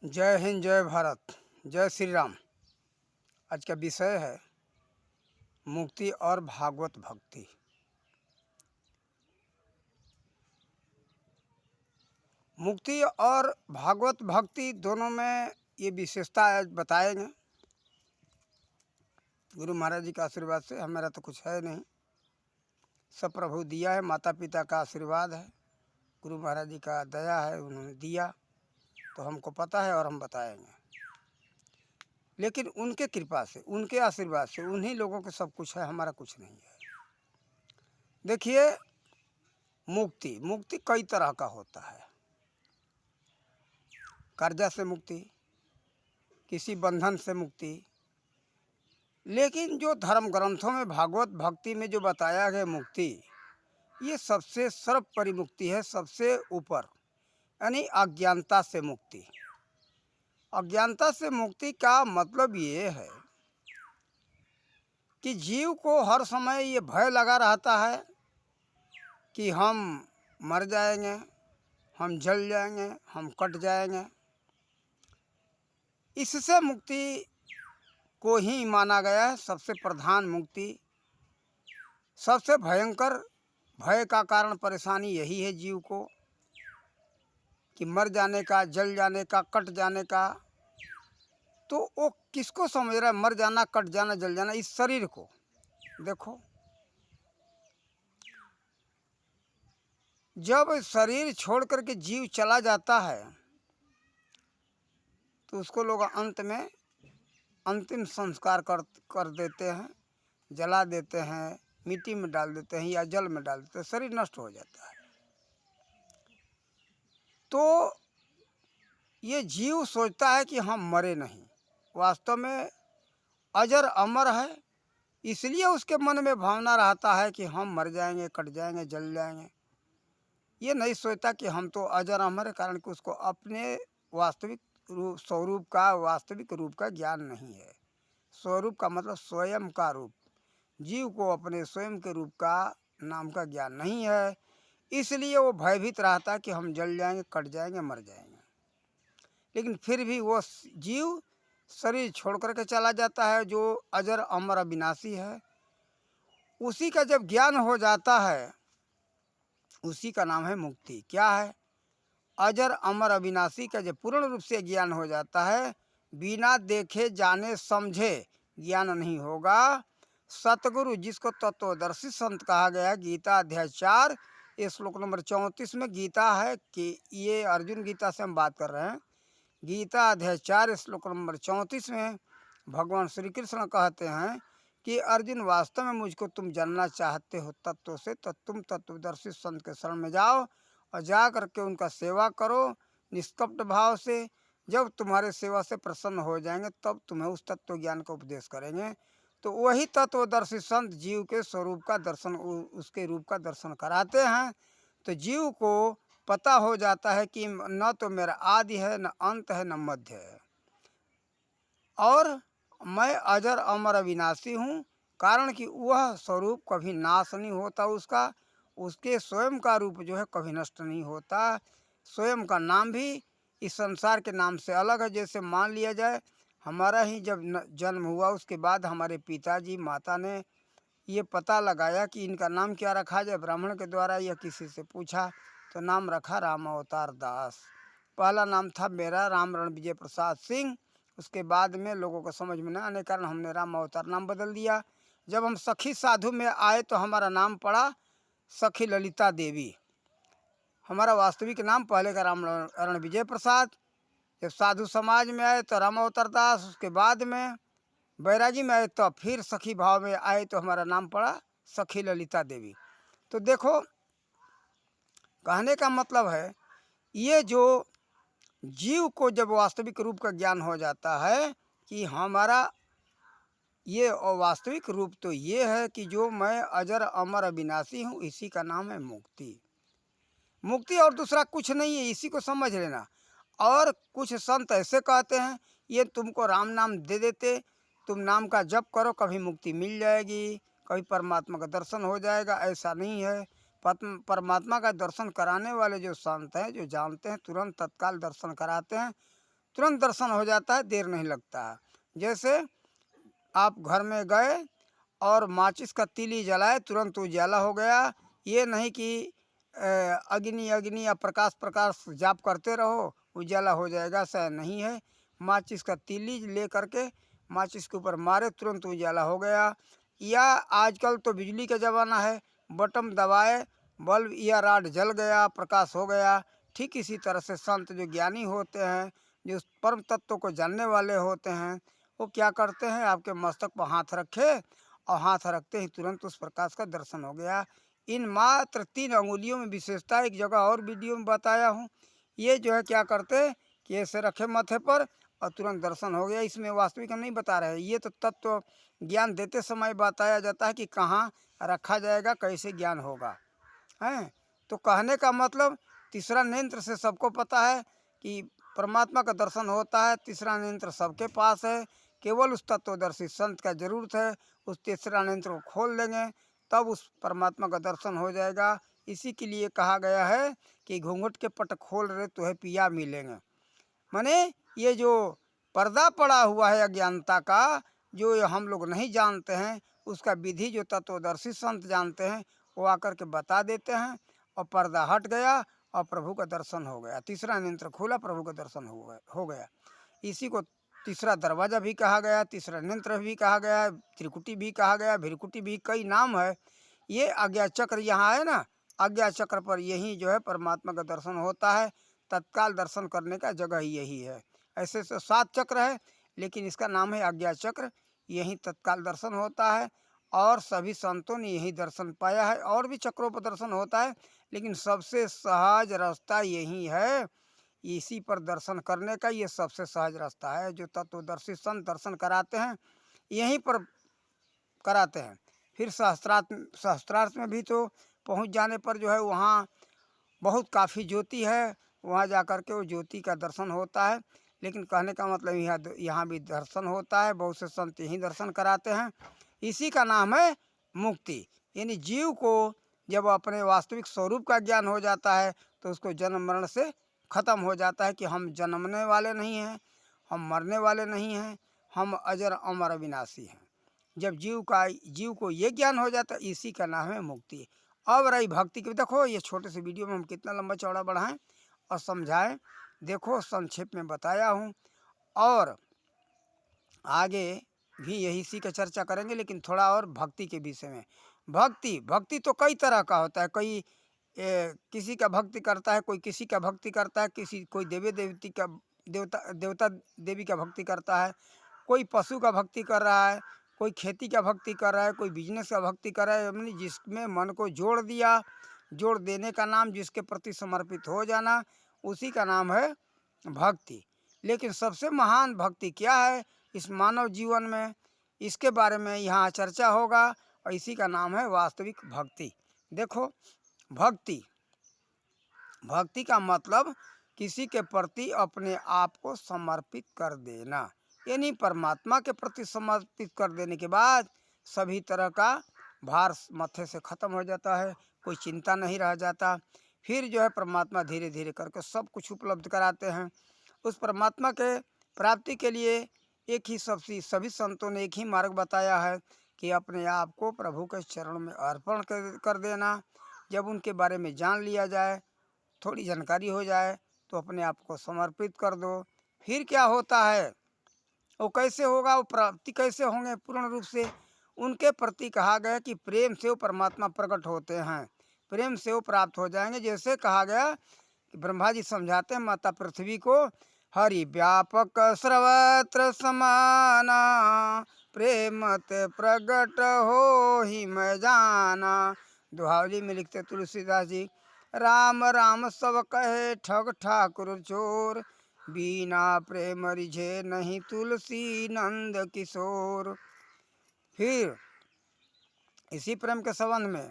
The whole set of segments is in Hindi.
जय हिंद, जय भारत, जय श्री राम। आज का विषय है मुक्ति और भागवत भक्ति। मुक्ति और भागवत भक्ति दोनों में ये विशेषता आज बताएंगे। गुरु महाराज जी का आशीर्वाद से, हमारा तो कुछ है नहीं, सब प्रभु दिया है, माता पिता का आशीर्वाद है, गुरु महाराज जी का दया है, उन्होंने दिया तो हमको पता है और हम बताएंगे। लेकिन उनके कृपा से, उनके आशीर्वाद से, उन्हीं लोगों को सब कुछ है, हमारा कुछ नहीं है। देखिए, मुक्ति मुक्ति कई तरह का होता है। कर्जा से मुक्ति, किसी बंधन से मुक्ति। लेकिन जो धर्म ग्रंथों में भागवत भक्ति में जो बताया गया मुक्ति, ये सबसे सर्वोपरि मुक्ति है, सबसे ऊपर, यानी अज्ञानता से मुक्ति। अज्ञानता से मुक्ति का मतलब ये है कि जीव को हर समय ये भय लगा रहता है कि हम मर जाएंगे, हम जल जाएंगे, हम कट जाएंगे। इससे मुक्ति को ही माना गया है सबसे प्रधान मुक्ति। सबसे भयंकर भय का कारण परेशानी यही है जीव को, कि मर जाने का, जल जाने का, कट जाने का। तो वो किसको समझ रहा है, मर जाना, कट जाना, जल जाना? इस शरीर को। देखो, जब शरीर छोड़ करके जीव चला जाता है तो उसको लोग अंत में अंतिम संस्कार कर देते हैं, जला देते हैं, मिट्टी में डाल देते हैं या जल में डाल देते हैं, शरीर नष्ट हो जाता है। तो ये जीव सोचता है कि हम मरे नहीं, वास्तव में अजर अमर है। इसलिए उसके मन में भावना रहता है कि हम मर जाएंगे, कट जाएंगे, जल जाएंगे। ये नहीं सोचता कि हम तो अजर अमर है, कारण कि उसको अपने वास्तविक रूप, स्वरूप का, वास्तविक रूप का ज्ञान नहीं है। स्वरूप का मतलब स्वयं का रूप। जीव को अपने स्वयं के रूप का, नाम का ज्ञान नहीं है। इसलिए वो भयभीत रहता है कि हम जल जाएंगे, कट जाएंगे, मर जाएंगे। लेकिन फिर भी वो जीव शरीर छोड़ करके चला जाता है, जो अजर अमर अविनाशी है। उसी का जब ज्ञान हो जाता है, उसी का नाम है मुक्ति। क्या है? अजर अमर अविनाशी का जब पूर्ण रूप से ज्ञान हो जाता है, बिना देखे जाने समझे ज्ञान नहीं होगा। सतगुरु, जिसको तत्वदर्शी संत कहा गया है, गीता अध्याय 4, ये श्लोक नंबर 34 में गीता है, कि ये अर्जुन गीता से हम बात कर रहे हैं। गीता अध्याय 4 श्लोक नंबर 34 में भगवान श्री कृष्ण कहते हैं कि अर्जुन, वास्तव में मुझको तुम जानना चाहते हो तत्व से, तो तुम तत्वदर्शी संत के शरण में जाओ और जा करके उनका सेवा करो निष्कपट भाव से। जब तुम्हारे सेवा से प्रसन्न हो जाएंगे, तब तुम्हें उस तत्व ज्ञान का उपदेश करेंगे। तो वही तत्वदर्शी संत जीव के स्वरूप का दर्शन, उसके रूप का दर्शन कराते हैं। तो जीव को पता हो जाता है कि न तो मेरा आदि है, न अंत है, न मध्य है, और मैं अजर अमर अविनाशी हूँ। कारण कि वह स्वरूप कभी नाश नहीं होता उसका, उसके स्वयं का रूप जो है कभी नष्ट नहीं होता। स्वयं का नाम भी इस संसार के नाम से अलग है। जैसे मान लिया जाए, हमारा ही जब जन्म हुआ, उसके बाद हमारे पिताजी माता ने ये पता लगाया कि इनका नाम क्या रखा जाए। ब्राह्मण के द्वारा या किसी से पूछा तो नाम रखा राम अवतार दास। पहला नाम था मेरा राम रण विजय प्रसाद सिंह। उसके बाद में लोगों को समझ में न आने कारण हमने राम अवतार नाम बदल दिया। जब हम सखी साधु में आए तो हमारा नाम पड़ा सखी ललिता देवी। हमारा वास्तविक नाम पहले का राम रण विजय प्रसाद। जब साधु समाज में आए तो राम अवतार दास। उसके बाद में बैरागी में आए तो फिर सखी भाव में आए तो हमारा नाम पड़ा सखी ललिता देवी। तो देखो, कहने का मतलब है, ये जो जीव को जब वास्तविक रूप का ज्ञान हो जाता है कि हमारा ये वास्तविक रूप तो ये है कि जो मैं अजर अमर अविनाशी हूँ, इसी का नाम है मुक्ति। मुक्ति और दूसरा कुछ नहीं है, इसी को समझ लेना। और कुछ संत ऐसे कहते हैं, ये तुमको राम नाम दे देते, तुम नाम का जप करो, कभी मुक्ति मिल जाएगी, कभी परमात्मा का दर्शन हो जाएगा। ऐसा नहीं है। परमात्मा का दर्शन कराने वाले जो संत हैं, जो जानते हैं, तुरंत तत्काल दर्शन कराते हैं। तुरंत दर्शन हो जाता है, देर नहीं लगता है। जैसे आप घर में गए और माचिस का तीली जलाए, तुरंत उजाला हो गया। ये नहीं कि अग्नि अग्नि या प्रकाश प्रकाश जाप करते रहो उजाला हो जाएगा, ऐसा नहीं है। माचिस का तीली ले करके माचिस के ऊपर मारे, तुरंत उजाला हो गया। या आजकल तो बिजली का ज़माना है, बटन दबाए बल्ब या राड जल गया, प्रकाश हो गया। ठीक इसी तरह से संत जो ज्ञानी होते हैं, जो परम तत्व को जानने वाले होते हैं, वो क्या करते हैं, आपके मस्तक पर हाथ रखे और हाथ रखते ही तुरंत उस प्रकाश का दर्शन हो गया। इन मात्र 3 अंगुलियों में विशेषता, एक जगह और वीडियो में बताया हूँ। ये जो है क्या करते कि ऐसे रखे माथे पर और तुरंत दर्शन हो गया। इसमें वास्तविक हम नहीं बता रहे हैं, ये तो तत्व ज्ञान देते समय बताया जाता है कि कहाँ रखा जाएगा, कैसे ज्ञान होगा, हैं। तो कहने का मतलब तीसरा नेत्र से सबको पता है कि परमात्मा का दर्शन होता है। तीसरा नेत्र सबके पास है, केवल उस तत्वदर्शी संत का जरूरत है। उस तीसरा नेत्र को खोल देंगे तब उस परमात्मा का दर्शन हो जाएगा। इसी के लिए कहा गया है कि घूंघट के पट खोल रहे तो है पिया मिलेंगे। माने ये जो पर्दा पड़ा हुआ है अज्ञानता का, जो ये हम लोग नहीं जानते हैं, उसका विधि जो तत्वदर्शी संत जानते हैं, वो आकर के बता देते हैं और पर्दा हट गया और प्रभु का दर्शन हो गया। तीसरा नेत्र खुला, प्रभु का दर्शन हो गया। इसी को तीसरा दरवाजा भी कहा गया, तीसरा नेत्र भी कहा गया, त्रिकुटी भी कहा गया, भिरकुटी भी, कई नाम है। ये आज्ञा चक्र यहाँ है ना, आज्ञा चक्र पर यही जो है परमात्मा का दर्शन होता है। तत्काल दर्शन करने का जगह यही है। ऐसे तो 7 चक्र है, लेकिन इसका नाम है आज्ञा चक्र। यही तत्काल दर्शन होता है और सभी संतों ने यही दर्शन पाया है। और भी चक्रों पर दर्शन होता है, लेकिन सबसे सहज रास्ता यही है। इसी पर दर्शन करने का ये सबसे सहज रास्ता है। जो तत्वदर्शी संत दर्शन कराते हैं, यहीं पर कराते हैं। फिर सहस्त्रार्थ में भी तो पहुंच जाने पर जो है वहाँ बहुत काफ़ी ज्योति है, वहाँ जा कर के वो ज्योति का दर्शन होता है। लेकिन कहने का मतलब यहाँ भी दर्शन होता है, बहुत से संत यहीं दर्शन कराते हैं। इसी का नाम है मुक्ति। यानी जीव को जब अपने वास्तविक स्वरूप का ज्ञान हो जाता है तो उसको जन्म मरण से ख़त्म हो जाता है कि हम जन्मने वाले नहीं हैं, हम मरने वाले नहीं हैं, हम अजर अमर अविनाशी हैं। जब जीव को ये ज्ञान हो जाता है, इसी का नाम है मुक्ति। अब रही भक्ति की, देखो ये छोटे से वीडियो में हम कितना लंबा चौड़ा बढ़ाएं और समझाएं, देखो संक्षेप में बताया हूँ। और आगे भी यही इसी का चर्चा करेंगे, लेकिन थोड़ा और भक्ति के विषय में। भक्ति तो कई तरह का होता है। किसी का भक्ति करता है, कोई किसी का भक्ति करता है, कोई देवता देवी का भक्ति करता है, कोई पशु का भक्ति कर रहा है, कोई खेती का भक्ति कर रहा है, कोई बिजनेस का भक्ति कर रहा है। हमने जिसमें मन को जोड़ दिया, जोड़ देने का नाम, जिसके प्रति समर्पित हो जाना, उसी का नाम है भक्ति। लेकिन सबसे महान भक्ति क्या है इस मानव जीवन में, इसके बारे में यहाँ चर्चा होगा और इसी का नाम है वास्तविक भक्ति। देखो भक्ति का मतलब किसी के प्रति अपने आप को समर्पित कर देना। यानी परमात्मा के प्रति समर्पित कर देने के बाद सभी तरह का भार माथे से ख़त्म हो जाता है, कोई चिंता नहीं रह जाता। फिर जो है परमात्मा धीरे धीरे करके सब कुछ उपलब्ध कराते हैं। उस परमात्मा के प्राप्ति के लिए एक ही सभी संतों ने एक ही मार्ग बताया है कि अपने आप को प्रभु के चरण में अर्पण कर देना। जब उनके बारे में जान लिया जाए, थोड़ी जानकारी हो जाए, तो अपने आप को समर्पित कर दो। फिर क्या होता है, वो कैसे होगा, वो प्राप्ति कैसे होंगे पूर्ण रूप से, उनके प्रति कहा गया कि प्रेम से वो परमात्मा प्रकट होते हैं, प्रेम से वो प्राप्त हो जाएंगे। जैसे कहा गया कि ब्रह्मा जी समझाते हैं माता पृथ्वी को, हरि व्यापक सर्वत्र समाना, प्रेम ते प्रगट हो ही मैं जाना। दुहावली में लिखते तुलसीदास जी, राम राम सब कहे ठग ठाकुर चोर, बिना प्रेम रिझे नहीं तुलसी नंद किशोर। फिर इसी प्रेम के संबंध में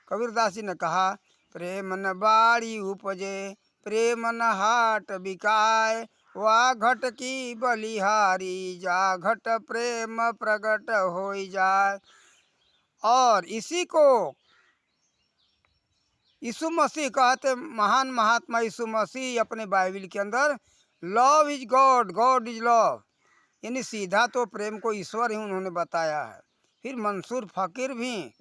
कबीरदास जी ने कहा, प्रेम न बाड़ी उपजे, प्रेम न हाट बिकाय, वा घट की बलिहारी, जा घट प्रेम प्रगट हो जाए। और इसी को यीशु मसीह कहते, महान महात्मा यीशु मसीह अपने बाइबिल के अंदर love is God, God is love, यानी सीधा तो प्रेम को ईश्वर ही उन्होंने बताया है। फिर मंसूर फकीर भी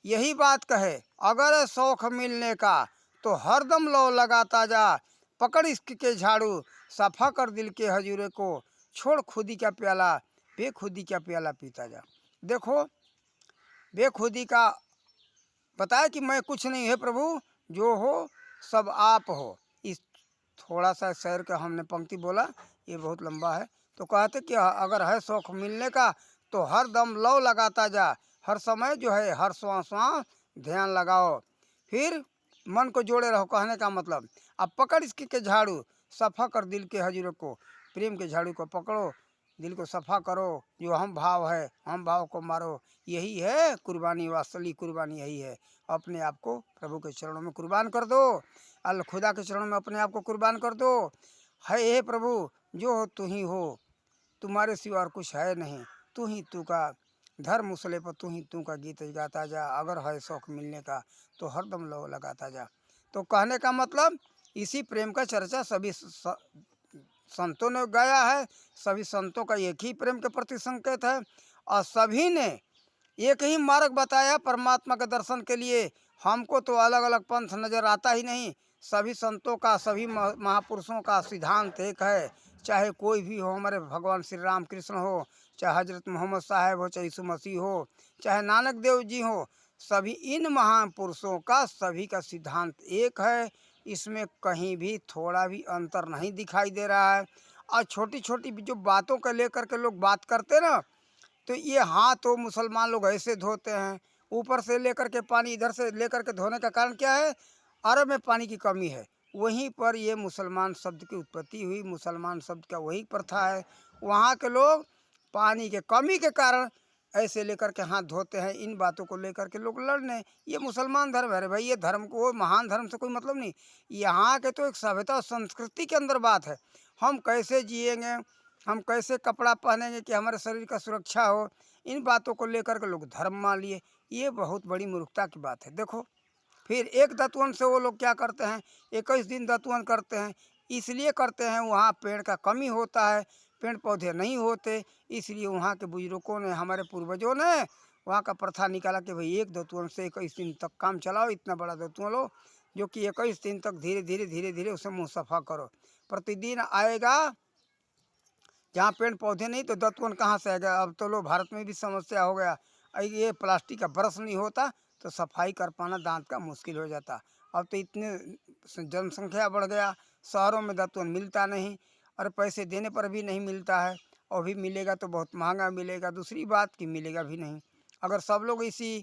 यही बात कहे, अगर है शौक मिलने का तो हरदम लौ लगाता जा, पकड़ इश्क के झाड़ू, सफा कर दिल के हजूरे को, छोड़ खुदी का प्याला, बेखुदी का प्याला पीता जा। देखो, बेखुदी का बताया कि मैं कुछ नहीं है प्रभु, जो हो सब आप हो। इस थोड़ा सा शहर का हमने पंक्ति बोला, ये बहुत लंबा है। तो कहते कि अगर है शौक मिलने का तो हर दम लौ लगाता जा, हर समय जो है हर श्वास श्वास ध्यान लगाओ, फिर मन को जोड़े रहो। कहने का मतलब, अब पकड़ इसकी के झाड़ू, सफ़ा कर दिल के हजूर को, प्रेम के झाड़ू को पकड़ो, दिल को सफ़ा करो, जो हम भाव है हम भाव को मारो। यही है कुर्बानी, असली कुर्बानी यही है। अपने आप को प्रभु के चरणों में कुर्बान कर दो, अल खुदा के चरणों में अपने आप को कुर्बान कर दो। है हे प्रभु, जो हो तू ही हो, तुम्हारे सिवा और कुछ है नहीं, तू ही तू का, धर मुसले पर तू ही तू का गीत गाता जा, अगर है शौक मिलने का तो हरदम लो लगाता जा। तो कहने का मतलब, इसी प्रेम का चर्चा सभी संतों ने गाया है। सभी संतों का एक ही प्रेम के प्रति संकेत है, और सभी ने एक ही मार्ग बताया परमात्मा के दर्शन के लिए। हमको तो अलग अलग पंथ नजर आता ही नहीं। सभी संतों का, सभी महापुरुषों का सिद्धांत एक है। चाहे कोई भी हो, हमारे भगवान श्री राम कृष्ण हो, चाहे हजरत मोहम्मद साहब हो, चाहे यीशु मसीह हो, चाहे नानक देव जी हो, सभी इन महापुरुषों का सभी का सिद्धांत एक है। इसमें कहीं भी थोड़ा भी अंतर नहीं दिखाई दे रहा है। और छोटी छोटी जो बातों को लेकर के लोग बात करते ना, तो ये हाथ तो मुसलमान लोग ऐसे धोते हैं, ऊपर से लेकर के पानी इधर से लेकर के धोने का कारण क्या है? अरब में पानी की कमी है। वहीं पर ये मुसलमान शब्द की उत्पत्ति हुई, मुसलमान शब्द का वही प्रथा है। वहाँ के लोग पानी के कमी के कारण ऐसे लेकर के हाथ धोते हैं। इन बातों को लेकर के लोग लड़ने, ये मुसलमान धर्म है। भाई, ये धर्म को, महान धर्म से कोई मतलब नहीं। यहाँ के तो एक सभ्यता और संस्कृति के अंदर बात है। हम कैसे जिएंगे, हम कैसे कपड़ा पहनेंगे कि हमारे शरीर का सुरक्षा हो, इन बातों को लेकर के लोग धर्म मान लिए। ये बहुत बड़ी मूर्खता की बात है। देखो, फिर एक दतवन से वो लोग क्या करते हैं, 21 दिन दतवन करते हैं। इसलिए करते हैं, वहाँ पेड़ का कमी होता है, पेड़ पौधे नहीं होते, इसलिए वहाँ के बुजुर्गों ने, हमारे पूर्वजों ने वहाँ का प्रथा निकाला कि भाई एक दतवन से 21 दिन तक काम चलाओ। इतना बड़ा दतवन लो जो कि 21 दिन तक धीरे धीरे धीरे धीरे उसे मुँह सफ़ा करो। प्रतिदिन आएगा, जहाँ पेड़ पौधे नहीं तो दतवन कहाँ से आएगा? अब तो लो भारत में भी समस्या हो गया, ये प्लास्टिक का ब्रश नहीं होता तो सफाई कर पाना दांत का मुश्किल हो जाता। अब तो इतने जनसंख्या बढ़ गया, शहरों में दतवन मिलता नहीं, और पैसे देने पर भी नहीं मिलता है, और भी मिलेगा तो बहुत महंगा मिलेगा। दूसरी बात कि मिलेगा भी नहीं। अगर सब लोग इसी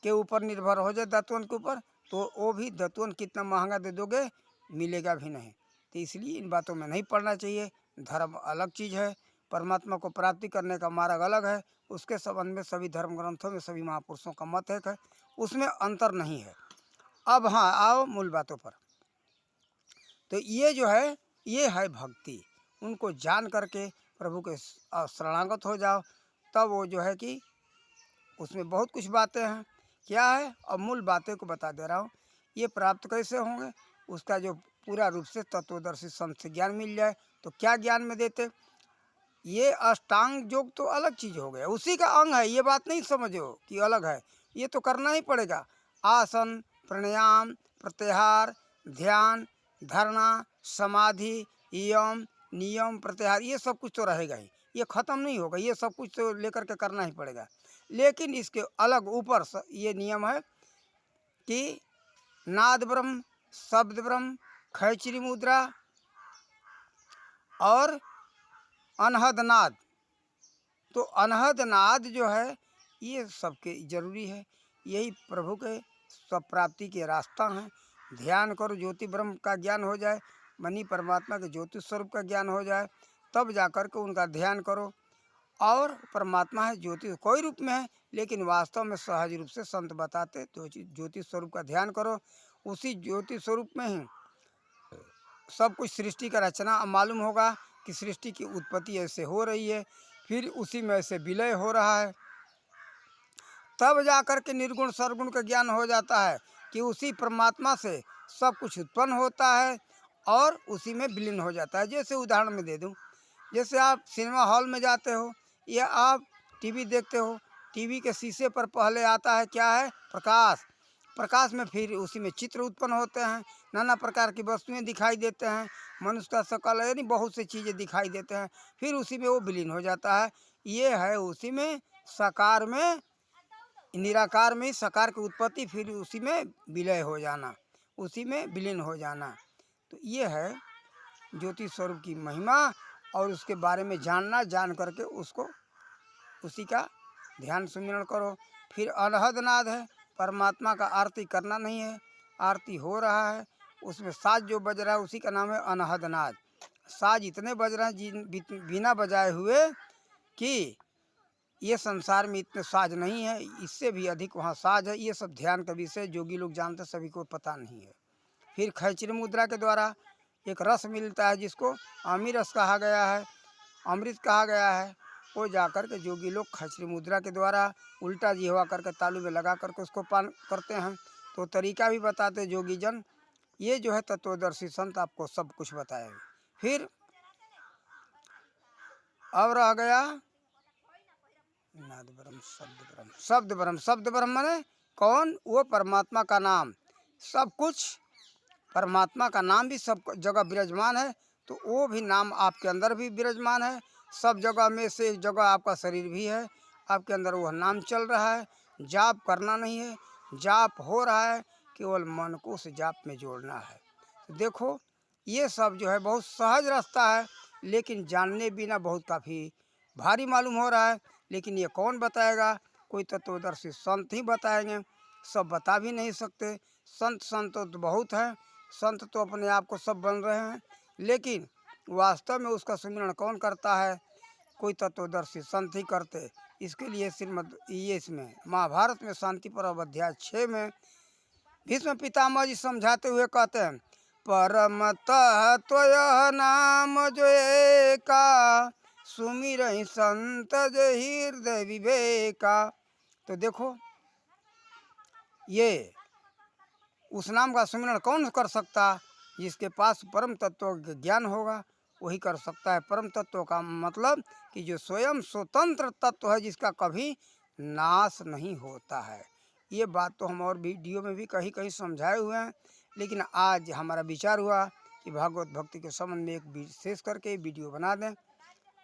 के ऊपर निर्भर हो जाए, दतवन के ऊपर, तो वो भी दतवन कितना महंगा दे दोगे, मिलेगा भी नहीं। तो इसलिए इन बातों में नहीं पड़ना चाहिए। धर्म अलग चीज़ है, परमात्मा को प्राप्ति करने का मार्ग अलग है। उसके संबंध में सभी धर्म ग्रंथों में सभी महापुरुषों का मत एक है, उसमें अंतर नहीं है। अब हाँ, आओ मूल बातों पर। तो ये जो है, ये है भक्ति। उनको जान करके प्रभु के शरणागत हो जाओ, तब वो जो है कि उसमें बहुत कुछ बातें हैं। क्या है? अब मूल बातें को बता दे रहा हूँ। ये प्राप्त कैसे होंगे? उसका जो पूरा रूप से तत्वदर्शी संत से ज्ञान मिल जाए तो क्या ज्ञान में देते। ये अष्टांग योग तो अलग चीज़ हो गया, उसी का अंग है। ये बात नहीं समझो कि अलग है, ये तो करना ही पड़ेगा। आसन, प्राणायाम, प्रत्याहार, ध्यान, धारणा, समाधि, यम, नियम, प्रत्याहार, ये सब कुछ तो रहेगा ही, ये ख़त्म नहीं होगा। ये सब कुछ तो लेकर के करना ही पड़ेगा। लेकिन इसके अलग ऊपर ये नियम है कि नाद ब्रह्म, शब्द ब्रह्म, खैचरी मुद्रा और अनहद नाद। तो अनहद नाद जो है, ये सबके जरूरी है। यही प्रभु के सब प्राप्ति के रास्ता हैं। ध्यान करो, ज्योति ब्रह्म का ज्ञान हो जाए, मनी परमात्मा के ज्योति स्वरूप का ज्ञान हो जाए, तब जाकर के उनका ध्यान करो। और परमात्मा है ज्योति, कोई रूप में है, लेकिन वास्तव में सहज रूप से संत बताते तो ज्योति स्वरूप का ध्यान करो। उसी ज्योति स्वरूप में ही सब कुछ सृष्टि का रचना मालूम होगा कि सृष्टि की उत्पत्ति ऐसे हो रही है, फिर उसी में ऐसे विलय हो रहा है। तब जाकर के निर्गुण सरगुण का ज्ञान हो जाता है कि उसी परमात्मा से सब कुछ उत्पन्न होता है, और उसी में विलीन हो जाता है। जैसे उदाहरण में दे दूं, जैसे आप सिनेमा हॉल में जाते हो या आप टीवी देखते हो, टीवी के शीशे पर पहले आता है क्या है, प्रकाश। प्रकाश में फिर उसी में चित्र उत्पन्न होते हैं, नाना प्रकार की वस्तुएं दिखाई देते हैं, मनुष्य का शकल यानी बहुत सी चीज़ें दिखाई देते हैं, फिर उसी में वो विलीन हो जाता है। ये है उसी में साकार में, निराकार में साकार की उत्पत्ति, फिर उसी में विलय हो जाना, उसी में विलीन हो जाना। तो ये है ज्योति स्वरूप की महिमा, और उसके बारे में जानना, जान करके उसको उसी का ध्यान सुमिरन करो। फिर अनहद नाद है, परमात्मा का आरती करना नहीं है, आरती हो रहा है, उसमें साज जो बज रहा है उसी का नाम है अनहद नाद। साज इतने बज रहे हैं बिना बजाए हुए कि ये संसार में इतने साज नहीं है, इससे भी अधिक वहाँ साज है। ये सब ध्यान का विषय जोगी लोग जानते, सभी को पता नहीं है। फिर खैचरी मुद्रा के द्वारा एक रस मिलता है जिसको अमी रस कहा गया है, अमृत कहा गया है। वो जाकर के जोगी लोग खैचरी मुद्रा के द्वारा उल्टा जिहवा करके तालू में लगा करके उसको पान करते हैं। तो तरीका भी बताते जोगी जन। ये जो है तत्वदर्शी संत आपको सब कुछ बताएंगे। फिर अब रह गया नाद ब्रह्म, शब्द ब्रह्म। शब्द ब्रह्म, शब्द ब्रह्म माने कौन, वो परमात्मा का नाम। सब कुछ परमात्मा का नाम भी सब जगह विराजमान है, तो वो भी नाम आपके अंदर भी विराजमान है। सब जगह में से एक जगह आपका शरीर भी है, आपके अंदर वह नाम चल रहा है। जाप करना नहीं है, जाप हो रहा है, केवल मन को उस जाप में जोड़ना है। तो देखो ये सब जो है बहुत सहज रास्ता है, लेकिन जानने बिना बहुत काफ़ी भारी मालूम हो रहा है। लेकिन ये कौन बताएगा, कोई तत्वदर्शी संत ही बताएंगे, सब बता भी नहीं सकते। संत तो बहुत हैं, संत तो अपने आप को सब बन रहे हैं, लेकिन वास्तव में उसका सुमिरन कौन करता है, कोई तत्वदर्शी संत ही करते। इसके लिए श्रीमद ये इसमें महाभारत में शांति पर्व अध्याय 6 में भीष्म पितामह जी समझाते हुए कहते हैं, परमतः तो यह नाम जो एका, सुमिरहि संत जो हृदय विवेका। तो देखो ये उस नाम का सुमिरन कौन कर सकता, जिसके पास परम तत्व ज्ञान होगा वही कर सकता है। परम तत्व का मतलब कि जो स्वयं स्वतंत्र तत्व है, जिसका कभी नाश नहीं होता है। ये बात तो हम और वीडियो में भी कहीं कहीं समझाए हुए हैं, लेकिन आज हमारा विचार हुआ कि भागवत भक्ति के संबंध में एक विशेष करके वीडियो बना दें।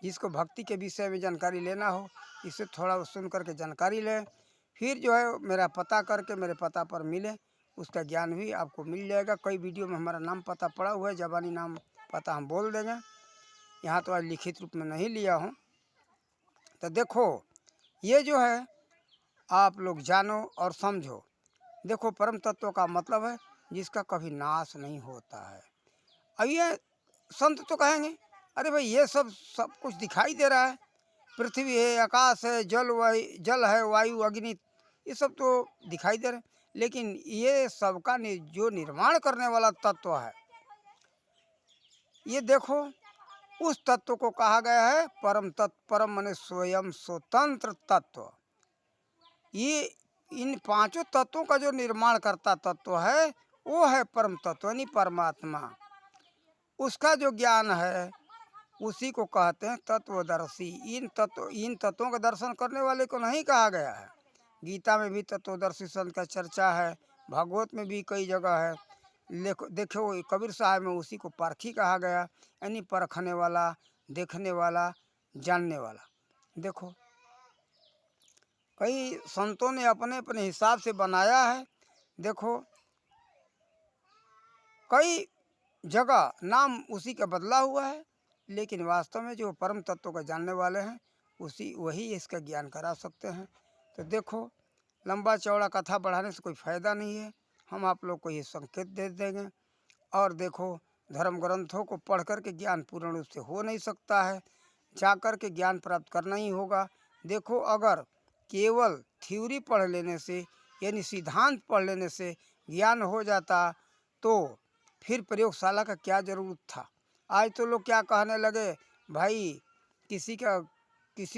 जिसको भक्ति के विषय में जानकारी लेना हो, इससे थोड़ा सुन करके जानकारी लें, फिर जो है मेरा पता करके मेरे पता पर मिले, उसका ज्ञान भी आपको मिल जाएगा। कई वीडियो में हमारा नाम पता पड़ा हुआ है, ज़बानी नाम पता हम बोल देंगे, यहाँ तो आज लिखित रूप में नहीं लिया हूँ। तो देखो ये जो है आप लोग जानो और समझो। देखो परम तत्व का मतलब है जिसका कभी नाश नहीं होता है। अब ये संत तो कहेंगे अरे भाई ये सब कुछ दिखाई दे रहा है, पृथ्वी है, आकाश है, जल है, वायु, अग्नि, ये सब तो दिखाई दे रहे हैं, लेकिन ये सबका जो निर्माण करने वाला तत्व है, ये देखो उस तत्व को कहा गया है परम तत्व। परम माने स्वयं स्वतंत्र तत्व। ये इन पांचों तत्वों का जो निर्माण करता तत्व है वो है परम तत्व यानी परमात्मा। उसका जो ज्ञान है उसी को कहते हैं तत्वदर्शी। इन तत्वों का दर्शन करने वाले को नहीं कहा गया है। गीता में भी तत्वदर्शी संत का चर्चा है, भागवत में भी कई जगह है। देखो कबीर साहब में उसी को पारखी कहा गया, यानी परखने वाला, देखने वाला, जानने वाला। देखो कई संतों ने अपने अपने हिसाब से बनाया है। देखो कई जगह नाम उसी का बदला हुआ है, लेकिन वास्तव में जो परम तत्व का जानने वाले हैं वही इसका ज्ञान करा सकते हैं। तो देखो लंबा चौड़ा कथा बढ़ाने से कोई फ़ायदा नहीं है, हम आप लोग को ये संकेत दे देंगे। और देखो धर्म ग्रंथों को पढ़ कर के ज्ञान पूर्ण रूप से हो नहीं सकता है, जा कर के ज्ञान प्राप्त करना ही होगा। देखो अगर केवल थ्योरी पढ़ लेने से यानी सिद्धांत पढ़ लेने से ज्ञान हो जाता तो फिर प्रयोगशाला का क्या ज़रूरत था। आज तो लोग क्या कहने लगे, भाई किसी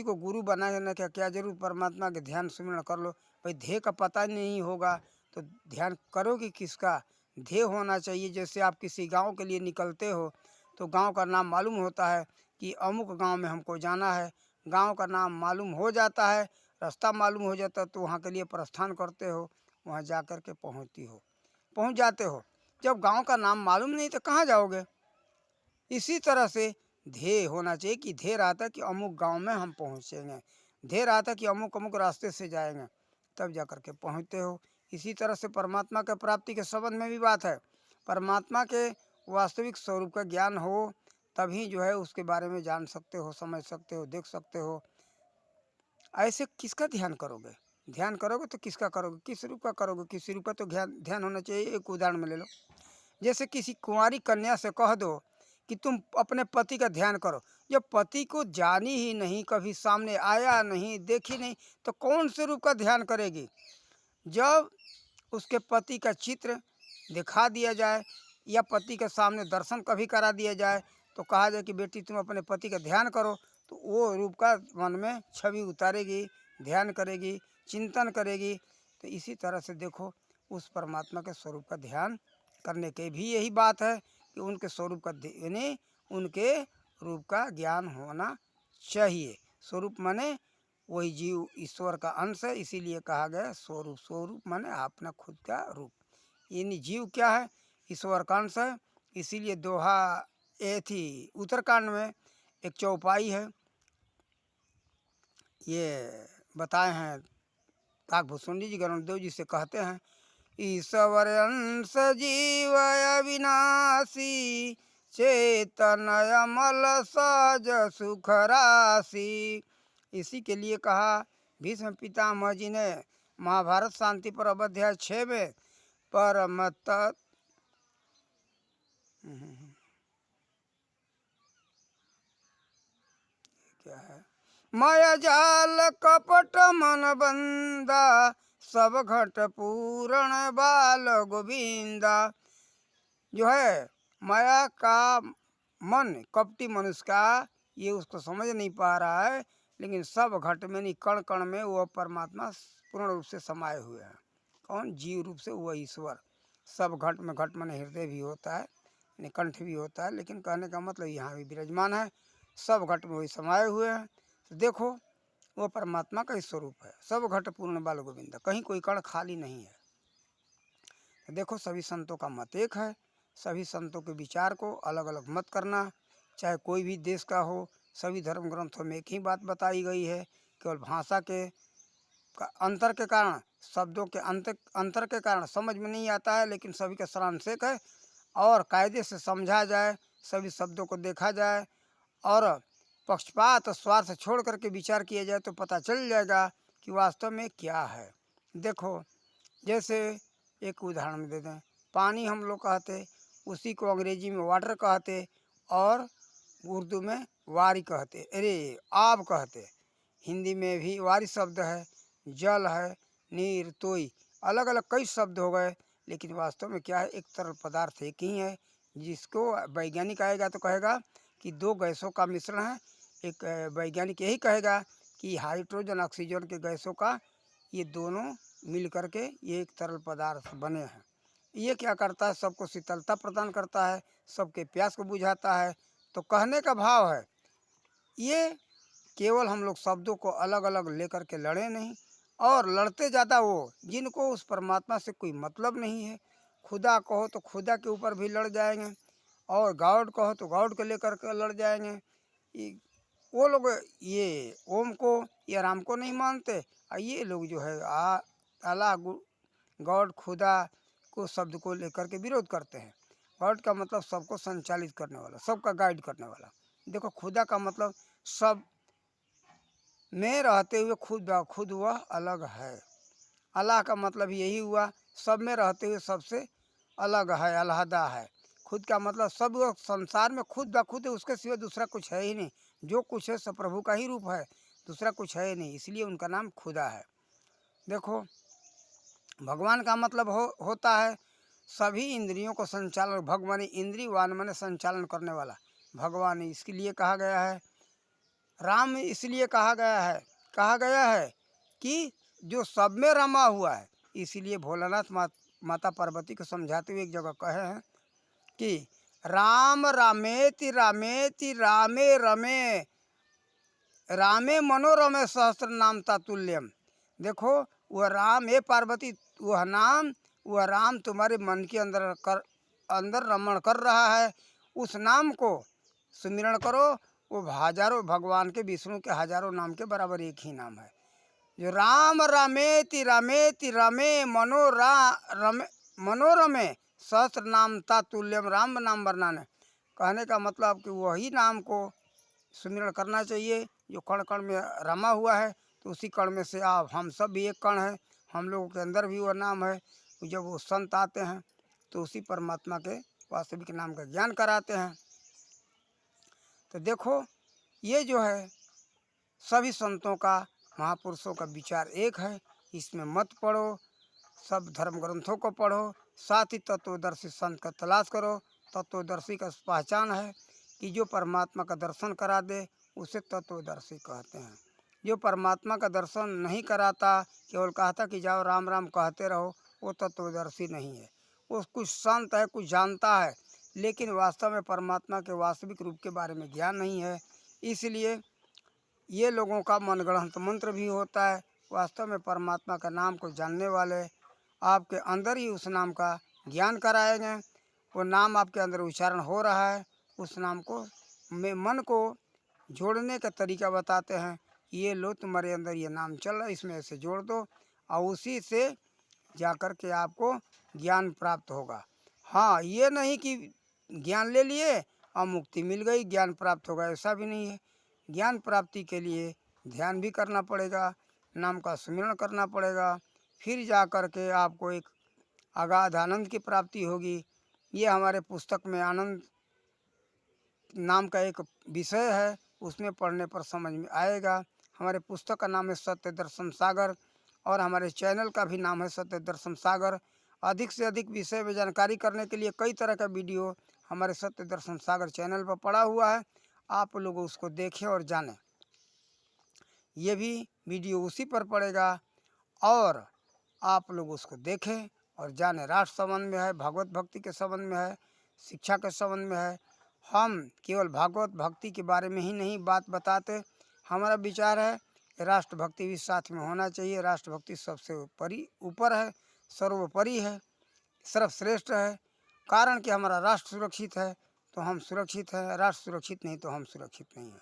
को गुरु बनाने का क्या जरूरत, परमात्मा के ध्येय सुमिरन कर लो। भाई ध्येय का पता नहीं होगा तो ध्यान करोगे किसका, ध्येय होना चाहिए। जैसे आप किसी गांव के लिए निकलते हो तो गांव का नाम मालूम होता है कि अमुक गांव में हमको जाना है। गांव का नाम मालूम हो जाता है, रास्ता मालूम हो जाता है, तो वहाँ के लिए प्रस्थान करते हो, वहाँ जा कर के पहुँच जाते हो। जब गांव का नाम मालूम नहीं तो कहाँ जाओगे। इसी तरह से ध्येय होना चाहिए कि ध्येय रहता है कि अमुक गांव में हम पहुँचेंगे, ध्येय रहता है कि अमुक अमुक रास्ते से जाएंगे, तब जा कर के पहुँचते हो। इसी तरह से परमात्मा के प्राप्ति के संबंध में भी बात है। परमात्मा के वास्तविक स्वरूप का ज्ञान हो तभी जो है उसके बारे में जान सकते हो, समझ सकते हो, देख सकते हो। ऐसे किसका ध्यान करोगे? ध्यान करोगे तो किसका करोगे, किस रूप का करोगे? किसी रूप का तो ध्यान ध्यान होना चाहिए। एक उदाहरण में ले लो, जैसे किसी कुंवारी कन्या से कह दो कि तुम अपने पति का ध्यान करो, जब पति को जानी ही नहीं, कभी सामने आया नहीं, देखी नहीं, तो कौन से रूप का ध्यान करेगी? जब उसके पति का चित्र दिखा दिया जाए या पति के सामने दर्शन कभी करा दिया जाए तो कहा जाए कि बेटी तुम अपने पति का ध्यान करो, तो वो रूप का मन में छवि उतारेगी, ध्यान करेगी, चिंतन करेगी। तो इसी तरह से देखो उस परमात्मा के स्वरूप का ध्यान करने के भी यही बात है कि उनके स्वरूप का यानी उनके रूप का ज्ञान होना चाहिए। स्वरूप माने वही जीव ईश्वर का अंश है, इसीलिए कहा गया स्वरूप। स्वरूप माने अपना खुद का रूप, यानी जीव क्या है? ईश्वर का अंश है। इसीलिए दोहा ये थी उत्तरकांड में एक चौपाई है, ये बताए हैं काकभूषुंडी जी गरुड़देव जी से कहते हैं, ईश्वर अंश जीव अविनाशी, चेतन अमल सहज सुख राशि। इसी के लिए कहा भीष्म पितामह जी ने महाभारत शांति पर्व अध्याय 6 में परमत क्या है, माया जाल कपट मन बंदा, सब घट पूरण बाल गोविंदा। जो है माया का मन, कपटी मनुष्य का, ये उसको समझ नहीं पा रहा है, लेकिन सब घट में नहीं, कण कण में वो परमात्मा पूर्ण रूप से समाये हुए हैं। कौन? जीव रूप से वह ईश्वर। सब घट में, घट मन हृदय भी होता है, कंठ भी होता है, लेकिन कहने का मतलब यहाँ भी विराजमान है, सब घट में वही समाये हुए हैं। तो देखो वो परमात्मा का ही स्वरूप है। सब घट पूर्ण बाल गोविंदा, कहीं कोई कण खाली नहीं है। तो देखो सभी संतों का मत एक है, सभी संतों के विचार को अलग अलग मत करना, चाहे कोई भी देश का हो। सभी धर्म ग्रंथों में एक ही बात बताई गई है, केवल भाषा के अंतर के कारण, शब्दों के अंतर के कारण समझ में नहीं आता है, लेकिन सभी का सारांशिक है। और कायदे से समझा जाए, सभी शब्दों को देखा जाए और पक्षपात और स्वार्थ छोड़ करके विचार किया जाए तो पता चल जाएगा कि वास्तव में क्या है। देखो जैसे एक उदाहरण दे दें, पानी हम लोग कहते, उसी को अंग्रेजी में वाटर कहते और उर्दू में वारी कहते, अरे आब कहते। हिंदी में भी वारी शब्द है, जल है, नीर, तोई, अलग अलग कई शब्द हो गए, लेकिन वास्तव में क्या है? एक तरल पदार्थ एक ही है, जिसको वैज्ञानिक आएगा तो कहेगा कि दो गैसों का मिश्रण है। एक वैज्ञानिक यही कहेगा कि हाइड्रोजन ऑक्सीजन के गैसों का ये दोनों मिल करके ये एक तरल पदार्थ बने हैं। ये क्या करता है? सबको शीतलता प्रदान करता है, सबके प्यास को बुझाता है। तो कहने का भाव है ये केवल हम लोग शब्दों को अलग अलग लेकर के लड़े नहीं, और लड़ते ज़्यादा वो जिनको उस परमात्मा से कोई मतलब नहीं है। खुदा कहो तो खुदा के ऊपर भी लड़ जाएंगे, और गॉड कहो तो गॉड को लेकर के लड़ जाएंगे। वो लोग ये ओम को या राम को नहीं मानते, और ये लोग जो है अल्लाह गॉड खुदा को शब्द को लेकर के विरोध करते हैं। गॉड का मतलब सबको संचालित करने वाला, सबका गाइड करने वाला। देखो खुदा का मतलब सब में रहते हुए खुद वह अलग है। अल्लाह का मतलब यही हुआ सब में रहते हुए सबसे अलग है, अलहदा है। खुद का मतलब सब वो संसार में खुद ब खुद है, उसके सिवा दूसरा कुछ है ही नहीं। जो कुछ है सब प्रभु का ही रूप है, दूसरा कुछ है ही नहीं, इसलिए उनका नाम खुदा है। देखो भगवान का मतलब होता है सभी इंद्रियों को संचालन, भगवान इंद्रिय वान माने संचालन करने वाला भगवान, इसके लिए कहा गया है। राम इसलिए कहा गया है कि जो सब में रमा हुआ है, इसलिए भोलानाथ माता पार्वती को समझाते हुए एक जगह कहे हैं कि राम रामेति रामेति रामे रमे रामे मनोरमे सहस्त्र नाम तातुल्यम। देखो वह राम, हे पार्वती, वह राम तुम्हारे मन के अंदर रमण कर रहा है। उस नाम को सुमिरण करो। वो हजारों भगवान के, विष्णु के हजारों नाम के बराबर एक ही नाम है। जो राम रामेति रामेति रमे मनोरमे सहस्त्र नाम तातुल्यम राम नाम वर्णाने। कहने का मतलब कि वही नाम को सुमिरण करना चाहिए जो कण कण में रमा हुआ है। तो उसी कण में से आप, हम सब भी एक कण हैं, हम लोगों के अंदर भी वह नाम है। जब वो संत आते हैं तो उसी परमात्मा के वास्तविक नाम का ज्ञान कराते हैं। तो देखो ये जो है सभी संतों का, महापुरुषों का विचार एक है। इसमें मत पढ़ो, सब धर्म ग्रंथों को पढ़ो, साथ ही तत्वदर्शी संत का तलाश करो। तत्वदर्शी का पहचान है कि जो परमात्मा का दर्शन करा दे उसे तत्वदर्शी कहते हैं। जो परमात्मा का दर्शन नहीं कराता, केवल कहता कि जाओ राम राम कहते रहो, वो तत्वदर्शी नहीं है। वो कुछ संत है, कुछ जानता है, लेकिन वास्तव में परमात्मा के वास्तविक रूप के बारे में ज्ञान नहीं है। इसलिए ये लोगों का मनगढ़ंत मंत्र भी होता है। वास्तव में परमात्मा का नाम को जानने वाले आपके अंदर ही उस नाम का ज्ञान कराएंगे। वो नाम आपके अंदर उच्चारण हो रहा है, उस नाम को में मन को जोड़ने का तरीका बताते हैं। ये लो तुम्हारे अंदर ये नाम चल रहा है, इसमें ऐसे जोड़ दो और उसी से जाकर के आपको ज्ञान प्राप्त होगा। हाँ, ये नहीं कि ज्ञान ले लिए और मुक्ति मिल गई, ज्ञान प्राप्त होगा, ऐसा भी नहीं है। ज्ञान प्राप्ति के लिए ध्यान भी करना पड़ेगा, नाम का सुमिरन करना पड़ेगा, फिर जा कर के आपको एक अगाध आनंद की प्राप्ति होगी। ये हमारे पुस्तक में आनंद नाम का एक विषय है, उसमें पढ़ने पर समझ में आएगा। हमारे पुस्तक का नाम है सत्य दर्शन सागर और हमारे चैनल का भी नाम है सत्य दर्शन सागर। अधिक से अधिक विषय में जानकारी करने के लिए कई तरह का वीडियो हमारे सत्य दर्शन सागर चैनल पर पड़ा हुआ है। आप लोग उसको देखें और जानें। ये भी वीडियो उसी पर पड़ेगा और आप लोग उसको देखें और जानें। राष्ट्र संबंध में है, भागवत भक्ति के संबंध में है, शिक्षा के संबंध में है। हम केवल भागवत भक्ति के बारे में ही नहीं बात बताते। हमारा विचार है कि राष्ट्र भक्ति भी साथ में होना चाहिए। राष्ट्र भक्ति सबसे ऊपर है, सर्वोपरि है, सर्वश्रेष्ठ है। कारण कि हमारा राष्ट्र सुरक्षित है तो हम सुरक्षित हैं, राष्ट्र सुरक्षित नहीं तो हम सुरक्षित नहीं हैं।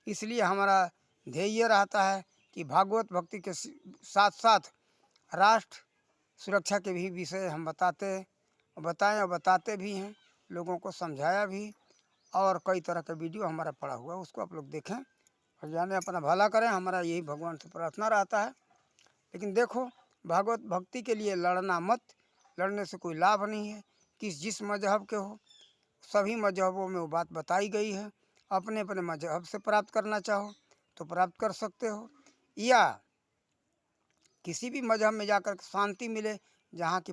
इसलिए हमारा ध्येय रहता है कि भागवत भक्ति के साथ साथ राष्ट्र सुरक्षा के भी विषय हम बताएं और बताते भी हैं, लोगों को समझाया भी। और कई तरह का वीडियो हमारा पड़ा हुआ है, उसको आप लोग देखें और जाने, अपना भला करें। हमारा यही भगवान से प्रार्थना रहता है। लेकिन देखो, भागवत भक्ति के लिए लड़ना मत, लड़ने से कोई लाभ नहीं है। जिस मजहब के हो, सभी मजहबों में वो बात बताई गई है। अपने अपने मजहब से प्राप्त करना चाहो तो प्राप्त कर सकते हो, या किसी भी मजहब में जाकर शांति मिले, जहाँ की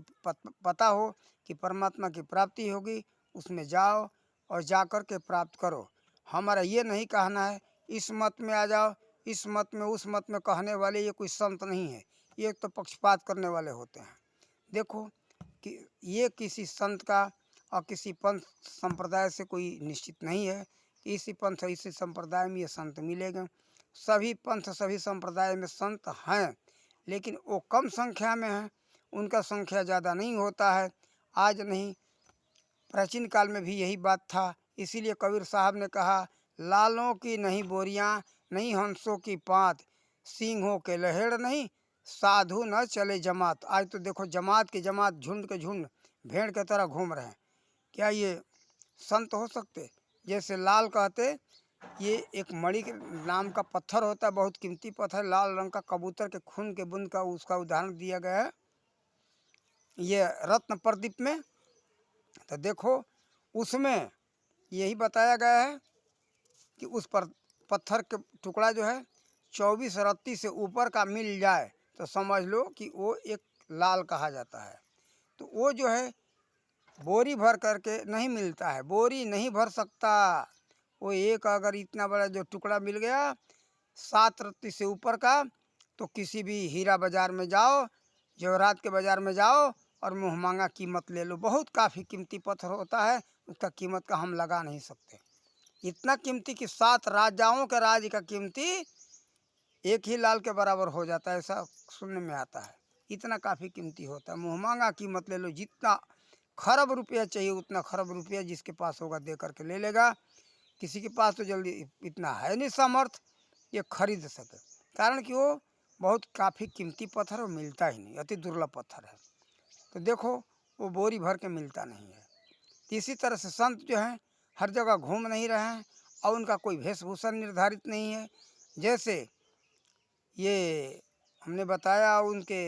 पता हो कि परमात्मा की प्राप्ति होगी, उसमें जाओ और जाकर के प्राप्त करो। हमारा ये नहीं कहना है इस मत में आ जाओ, इस मत में, उस मत में कहने वाले ये कोई संत नहीं है। ये तो पक्षपात करने वाले होते हैं। देखो कि ये किसी संत का और किसी पंथ संप्रदाय से कोई निश्चित नहीं है कि इसी पंथ इसी संप्रदाय में ये संत मिलेंगे। सभी पंथ सभी संप्रदाय में संत हैं, लेकिन वो कम संख्या में हैं, उनका संख्या ज़्यादा नहीं होता है। आज नहीं, प्राचीन काल में भी यही बात था। इसीलिए कबीर साहब ने कहा, लालों की नहीं बोरियां, नहीं हंसों की पात, सिंहों के लहेड़ नहीं, साधु न चले जमात। आज तो देखो जमात की जमात, झुंड के झुंड भेड़ के तरह घूम रहे हैं। क्या ये संत हो सकते? जैसे लाल कहते, ये एक मणि के नाम का पत्थर होता है, बहुत कीमती पत्थर, लाल रंग का, कबूतर के खून के बूंद का उसका उदाहरण दिया गया है ये रत्न प्रदीप में। तो देखो उसमें यही बताया गया है कि उस पर पत्थर के टुकड़ा जो है 24 रत्ती से ऊपर का मिल जाए तो समझ लो कि वो एक लाल कहा जाता है। तो वो जो है बोरी भर करके नहीं मिलता है, बोरी नहीं भर सकता। वो एक अगर इतना बड़ा जो टुकड़ा मिल गया 7 रत्ती से ऊपर का, तो किसी भी हीरा बाज़ार में जाओ, जवाहरात के बाज़ार में जाओ, और मुँह मांगा कीमत ले लो। बहुत काफ़ी कीमती पत्थर होता है, उसका कीमत का हम लगा नहीं सकते। इतना कीमती कि 7 राजाओं के राज का कीमती एक ही लाल के बराबर हो जाता है, ऐसा सुनने में आता है। इतना काफ़ी कीमती होता है। मुँह मांगा कीमत ले लो, जितना खरब रुपया चाहिए उतना खरब रुपया जिसके पास होगा दे करके ले लेगा। किसी के पास तो जल्दी इतना है नहीं सामर्थ ये खरीद सके, कारण कि वो बहुत काफ़ी कीमती पत्थर वो मिलता ही नहीं, अति दुर्लभ पत्थर है। तो देखो वो बोरी भर के मिलता नहीं है। तो इसी तरह से संत जो हैं हर जगह घूम नहीं रहे हैं और उनका कोई वेशभूषा निर्धारित नहीं है। जैसे ये हमने बताया उनके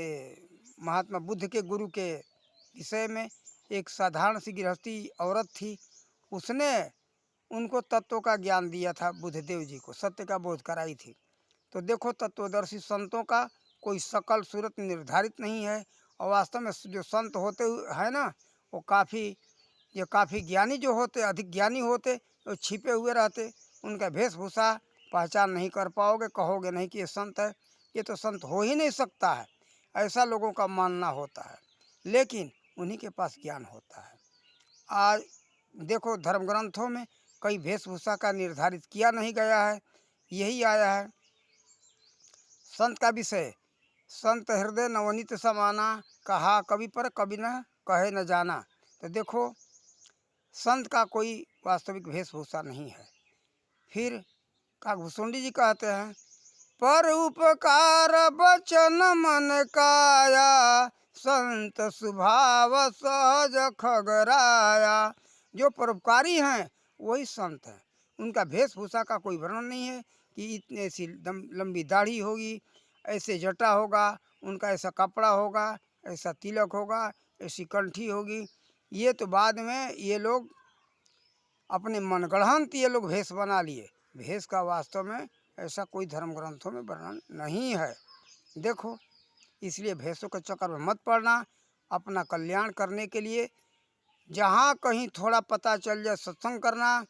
महात्मा बुद्ध के गुरु के विषय में, एक साधारण सी गृहस्थी औरत थी, उसने उनको तत्वों का ज्ञान दिया था, बुद्धदेव जी को सत्य का बोध कराई थी। तो देखो तत्वदर्शी संतों का कोई शकल सूरत निर्धारित नहीं है, और वास्तव में जो संत होते हैं ना वो काफ़ी ज्ञानी जो होते, अधिक ज्ञानी होते, वो छिपे हुए रहते। उनका वेशभूषा पहचान नहीं कर पाओगे, कहोगे नहीं कि ये संत है, ये तो संत हो ही नहीं सकता है, ऐसा लोगों का मानना होता है। लेकिन उन्हीं के पास ज्ञान होता है। आज देखो धर्म ग्रंथों में कई वेशभूषा का निर्धारित किया नहीं गया है, यही आया है संत का विषय। संत हृदय नवनीत समाना, कहा कवि पर कभी न कहे न जाना। तो देखो संत का कोई वास्तविक वेशभूषा नहीं है। फिर काकभूषुंडी जी कहते हैं, पर उपकार बचन मन काया, संत स्वभाव सहज खगराया। जो परोपकारी हैं वही संत हैं। उनका वेशभूषा का कोई वर्णन नहीं है कि इतने ऐसी लंबी दाढ़ी होगी, ऐसे जटा होगा, उनका ऐसा कपड़ा होगा, ऐसा तिलक होगा, ऐसी कंठी होगी। ये तो बाद में ये लोग अपने मनगढ़ंत ये लोग भेष बना लिए। भेष का वास्तव में ऐसा कोई धर्म ग्रंथों में वर्णन नहीं है। देखो इसलिए भेषों के चक्कर में मत पड़ना। अपना कल्याण करने के लिए जहाँ कहीं थोड़ा पता चल जाए सत्संग करना,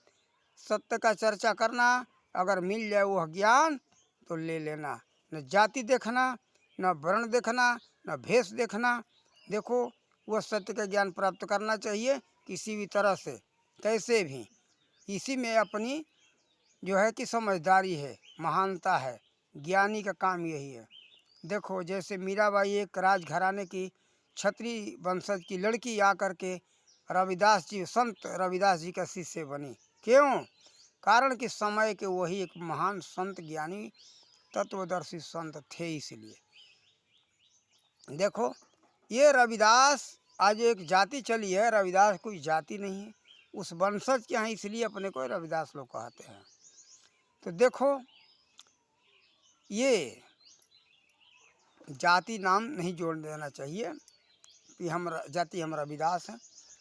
सत्य का चर्चा करना, अगर मिल जाए वह ज्ञान तो ले लेना। न जाति देखना, न वर्ण देखना, न भेष देखना। देखो वह सत्य का ज्ञान प्राप्त करना चाहिए किसी भी तरह से, कैसे भी। इसी में अपनी जो है कि समझदारी है, महानता है। ज्ञानी का काम यही है। देखो जैसे मीराबाई एक राजघराने की क्षत्रिय वंशज की लड़की आकर के रविदास जी, संत रविदास जी का शिष्य बनी। क्यों? कारण कि समय के वही एक महान संत, ज्ञानी, तत्वदर्शी संत थे। इसलिए देखो ये रविदास आज एक जाति चली है, रविदास कोई जाति नहीं है, उस वंशज के यहाँ, इसलिए अपने को रविदास लोग कहते हैं। तो देखो ये जाति नाम नहीं जोड़ देना चाहिए कि हम जाति हम रविदास हैं।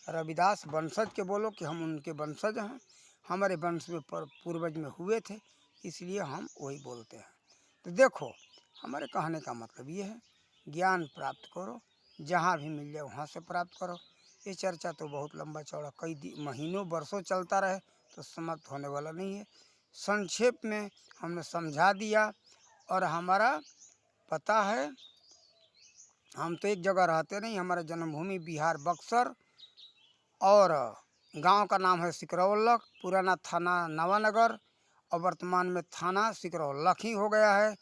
रविदास वंशज के बोलो कि हम उनके वंशज हैं, हमारे वंश में पूर्वज में हुए थे, इसलिए हम वही बोलते हैं। तो देखो हमारे कहने का मतलब ये है, ज्ञान प्राप्त करो, जहाँ भी मिल जाए वहाँ से प्राप्त करो। ये चर्चा तो बहुत लंबा चौड़ा कई महीनों वर्षों चलता रहे तो समाप्त होने वाला नहीं है। संक्षेप में हमने समझा दिया। और हमारा पता है, हम तो एक जगह रहते नहीं, हमारा जन्मभूमि बिहार बक्सर, और गांव का नाम है सिकरौलख, पुराना थाना नवानगर और वर्तमान में थाना सिकरौलख ही हो गया है।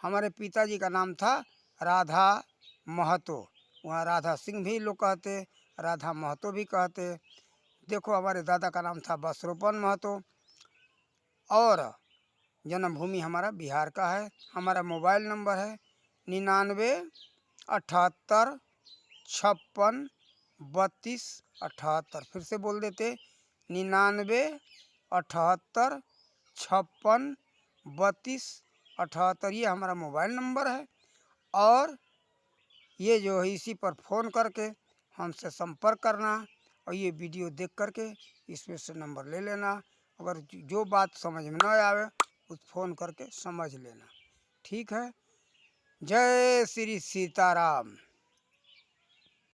हमारे पिताजी का नाम था राधा महतो, वहाँ राधा सिंह भी लोग कहते, राधा महतो भी कहते। देखो हमारे दादा का नाम था बसरूपन महतो, और जन्मभूमि हमारा बिहार का है। हमारा मोबाइल नंबर है 99 78 56 32 78। फिर से बोल देते 99 78 56 32 78, ये हमारा मोबाइल नंबर है। और ये जो है इसी पर फ़ोन करके हमसे संपर्क करना, और ये वीडियो देख करके इसमें से नंबर ले लेना। अगर जो बात समझ में न आवे उस फ़ोन करके समझ लेना। ठीक है। जय श्री सीताराम।